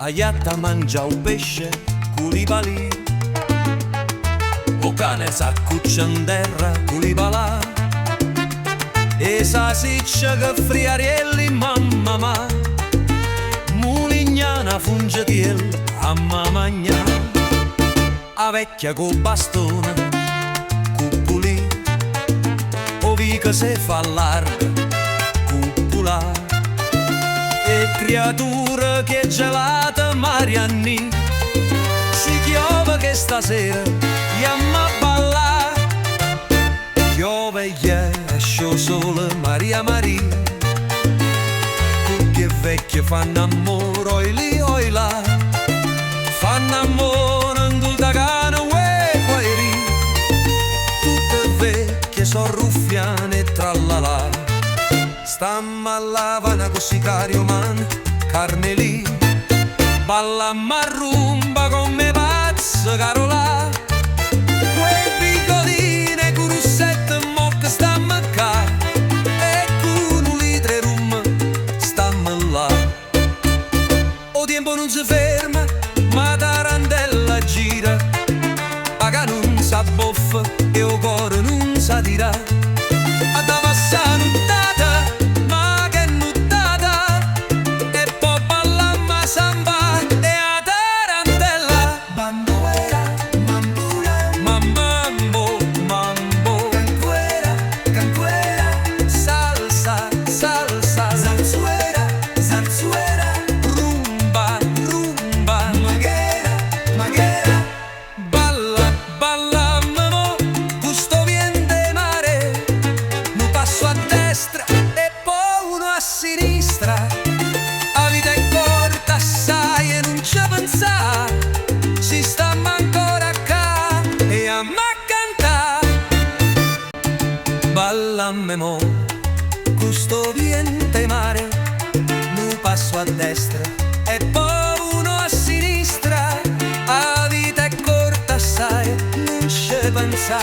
aiatta mangia un pesce, culibali. O cane s'accuccia in terra, culibalà. E sa siccia che friarielli mamma ma, mulignana funge tiel a mamagna. A vecchia co bastone, cuppuli, o vica se fa larga, cuppula. E creatura che è gelata Marianni, si chiove che stasera yamma balla. Piove e esce sole Maria Maria, tutti e vecchie fanno amore oi lì oi là, fanno amore in tutta cana uè quairi, tutte vecchie so ruffiane trallala. Stamma a Lavana così cario man Carmelì, balla marrumba con me pazza Carola. Quei piccoline con russette mocca stamma qua, e con un litre rum stamma là. O tempo non si ferma, ma tarantella gira, paga non sa boffa e o cuore non sa tira. A da passare nuttata, ma che nuttata, e poi balla ma samba e a tarantella. Bambuera, bambula, mambo, mambo, canquera, canquera, salsa, salsa, zarzuela, zarzuela, rumba, rumba, maghera, maghera. Balla, balla, mamò, gusto bien de mare, un passo a destra e poi uno a sinistra. La vita è corta assai e non ci pensa, si sta ancora qua e a me canta. Ballamme mo, gusto bien de mare, un passo a destra e poi uno a sinistra. La vita è corta assai, non ci pensa,